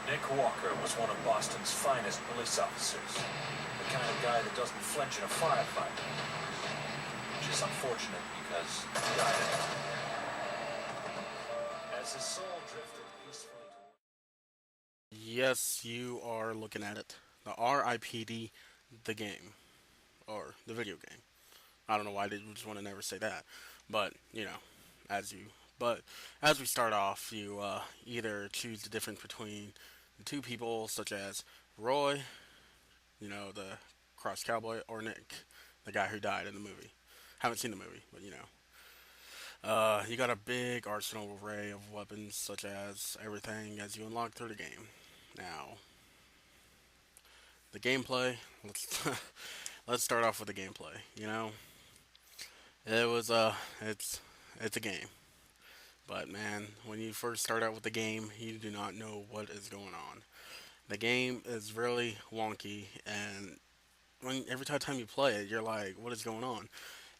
Nick Walker was one of Boston's finest police officers. The kind of guy that doesn't flinch in a firefight. Which is unfortunate because he died as his soul drifted peacefully to... Yes, you are looking at it. The R.I.P.D, the game, or the video game. I don't know why they just want to never say that, but as you. But as we start off, you either choose the difference between the two people, such as Roy, the cross cowboy, or Nick, the guy who died in the movie. Haven't seen the movie, but you got a big arsenal array of weapons, such as everything as you unlock through the game. Now, the gameplay. Let's let's start off with the gameplay. It was it's a game, but man, when you first start out with the game, you do not know what is going on. The game is really wonky, and every time you play it, you're like, what is going on?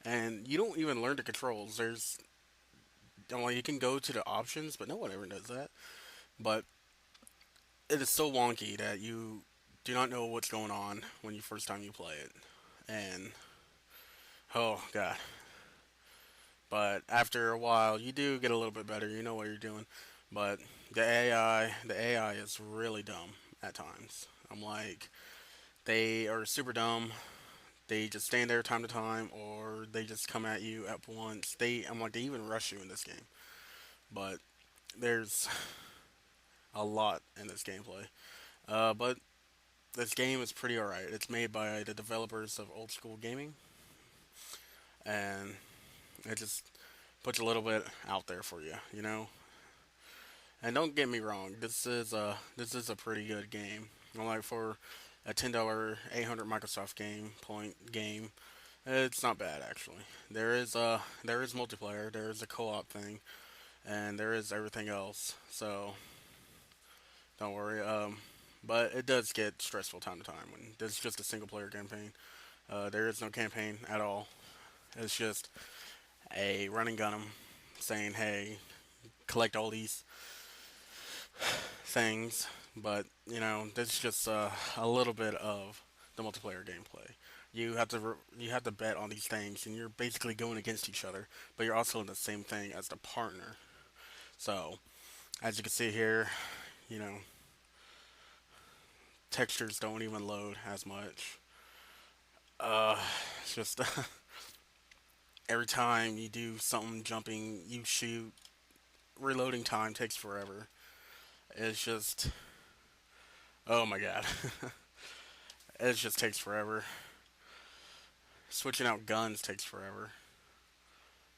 And you don't even learn the controls. You can go to the options, but no one ever does that. But it is so wonky that you do not know what's going on when you first time you play it, and oh god. But after a while, you do get a little bit better. You know what you're doing. But the AI is really dumb at times. I'm like, they are super dumb. They just stand there time to time, or they just come at you at once. I'm like, they even rush you in this game. But there's a lot in this gameplay. But this game is pretty alright. It's made by the developers of Old School Gaming, and it just puts a little bit out there for you. And don't get me wrong, this is a pretty good game. Like for a $10 800 Microsoft game, it's not bad actually. There is multiplayer, there is a co-op thing, and there is everything else. So don't worry. But it does get stressful time to time when there's just a single player campaign. There is no campaign at all. It's just a running gun 'em saying, "Hey, collect all these things." But there's just a little bit of the multiplayer gameplay. You have to bet on these things, and you're basically going against each other, but you're also in the same thing as the partner. So as you can see here, you know textures don't even load as much. It's just every time you do something jumping, you shoot, reloading time takes forever. It's just, oh my god, it just takes forever. Switching out guns takes forever.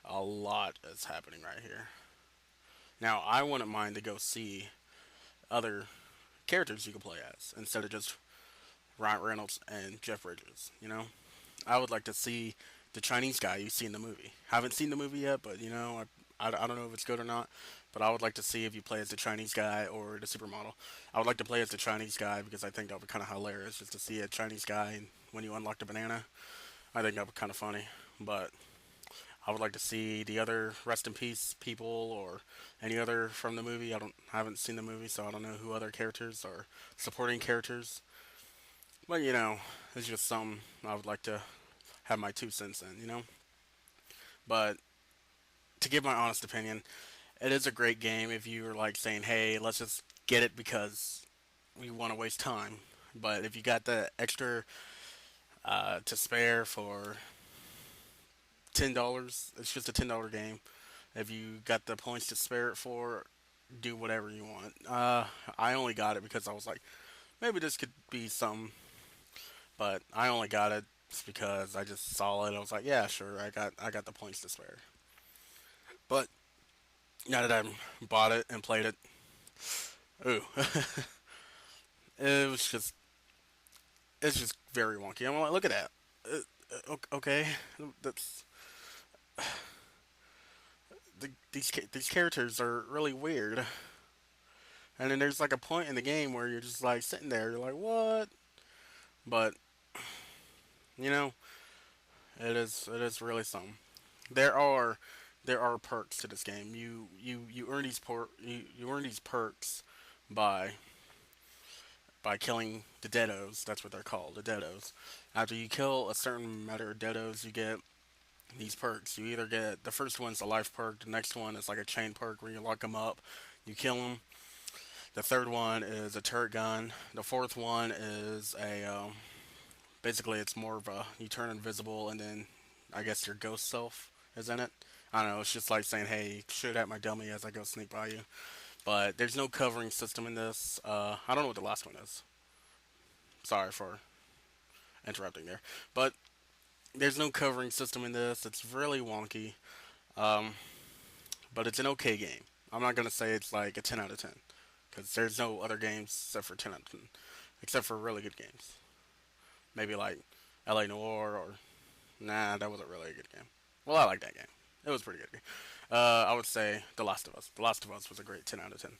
A lot is happening right here. Now, I wouldn't mind to go see other characters you can play as instead of just Ryan Reynolds and Jeff Bridges. I would like to see the Chinese guy you see in the movie. Haven't seen the movie yet, but I don't know if it's good or not. But I would like to see if you play as the Chinese guy or the supermodel. I would like to play as the Chinese guy because I think that would be kind of hilarious just to see a Chinese guy when you unlock the banana. I think that would be kind of funny. But I would like to see the other rest in peace people or any other from the movie. I haven't seen the movie, so I don't know who other characters or supporting characters. But it's just something I would like to have my 2 cents in. But to give my honest opinion, it is a great game if you are like saying, "Hey, let's just get it because we want to waste time." But if you got the extra to spare for $10, it's just a $10 game. If you got the points to spare it for, do whatever you want. I only got it because I was like, maybe this could be something, but I only got it just because I just saw it. I was like, yeah, sure, I got the points to spare. But now that I bought it and played it, ooh, it was just it's just very wonky. I'm like, look at that. Okay, that's these characters are really weird. And then there's like a point in the game where you're just like sitting there, you're like, what? But you know, it is really something. There are there are perks to this game. You earn you earn these perks by by killing the deados. That's what they're called, the deados. After you kill a certain amount of deados, you get these perks. You either get the first one's a life perk, the next one is like a chain perk where you lock them up, you kill them. The third one is a turret gun. The fourth one is a basically it's more of a you turn invisible and then I guess your ghost self is in it. I don't know. It's just like saying, "Hey, shoot at my dummy as I go sneak by you." But there's no covering system in this. I don't know what the last one is. Sorry for interrupting there, but there's no covering system in this. It's really wonky, um, but it's an okay game. I'm not gonna say it's like a 10 out of 10 because there's no other games except for 10 out of 10, except for really good games. Maybe like L.A. Noir or nah, that wasn't really a good game. Well, I like that game. It was a pretty good game. I would say The Last of Us. The Last of Us was a great 10 out of 10.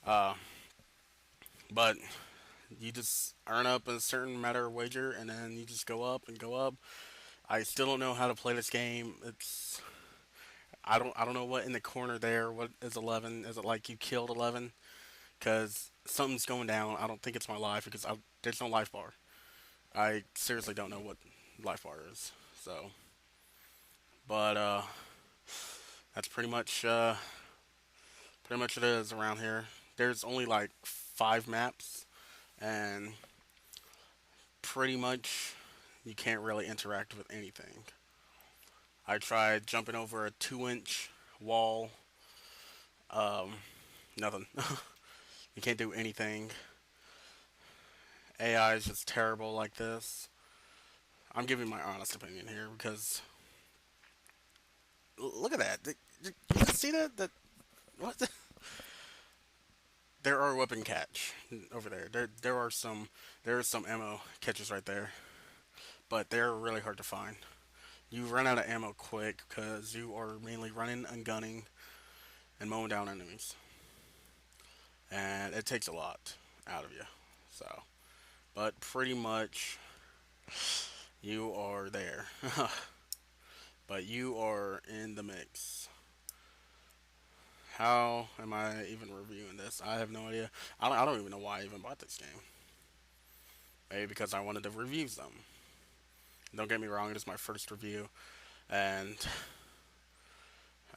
Uh, but you just earn up a certain matter of wager, and then you just go up and go up. I still don't know how to play this game. I don't know what in the corner there. What is 11? Is it like you killed 11? Because something's going down. I don't think it's my life because there's no life bar. I seriously don't know what life bar is. So, but that's pretty much it is around here. There's only like 5 maps, and pretty much you can't really interact with anything. I tried jumping over a 2-inch wall. Um, Nothing. You can't do anything. AI is just terrible like this. I'm giving my honest opinion here because look at that. You see that? What? There are weapon catch over there. There are some ammo catches right there, but they're really hard to find. You run out of ammo quick because you are mainly running and gunning and mowing down enemies, and it takes a lot out of you. So, but pretty much you are there, but you are in the mix. How am I even reviewing this? I have no idea. I don't even know why I even bought this game. Maybe because I wanted to review some. Don't get me wrong, it is my first review, and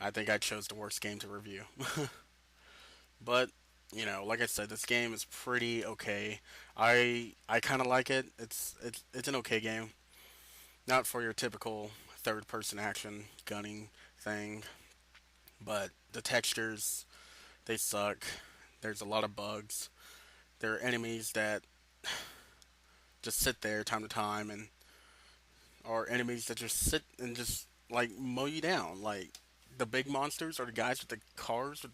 I think I chose the worst game to review. But like I said, this game is pretty okay. I kind of like it. It's an okay game. Not for your typical third person action gunning thing, but the textures they suck. There's a lot of bugs. There are enemies that just sit there time to time and or enemies that just sit and just like mow you down. Like the big monsters are the guys with the cars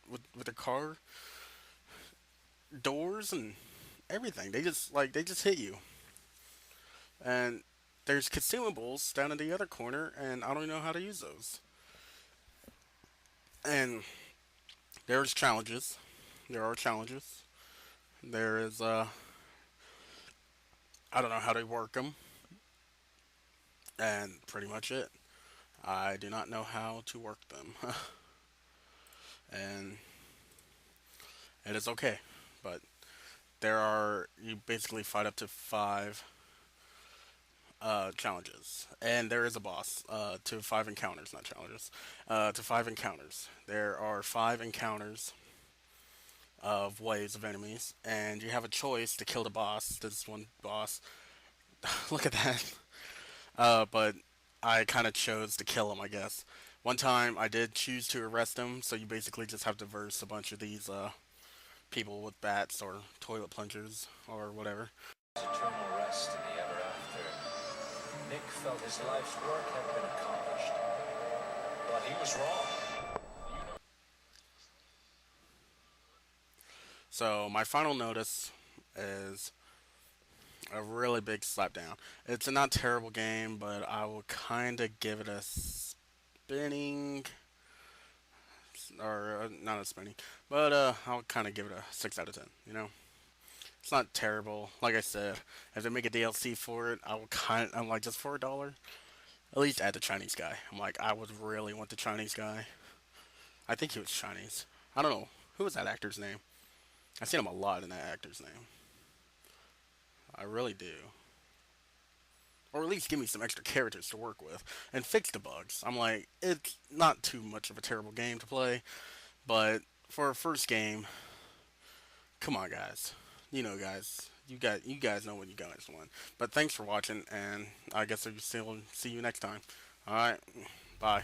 with the car doors and everything. They just hit you. And there's consumables down in the other corner, and I don't know how to use those. And there's challenges. There are challenges. There is I don't know how to work them, and pretty much it. I do not know how to work them, and it is okay. But there are you basically fight up to 5 challenges, and there is a boss. To 5 encounters, not challenges. To 5 encounters. There are 5 encounters of waves of enemies, and you have a choice to kill the boss. This one boss. Look at that. But I kind of chose to kill him, I guess. One time I did choose to arrest him, so you basically just have to verse a bunch of these people with bats or toilet plungers or whatever. Eternal rest in the ever after. Nick felt his life's work had been accomplished. But he was wrong. So my final notice is a really big slapdown. It's a not terrible game, but I will kind of give it a spinning, or not a spinning, but I'll kind of give it a 6 out of 10. It's not terrible. Like I said, if they make a DLC for it, I'm like just for $1, at least add the Chinese guy. I'm like I would really want the Chinese guy. I think he was Chinese. I don't know who was that actor's name. I seen him a lot in that actor's name. I really do. Or at least give me some extra characters to work with and fix the bugs. I'm like, it's not too much of a terrible game to play, but for a first game, come on, guys. Guys, you guys know what you guys want. But thanks for watching, and I guess I'll see you next time. All right, bye.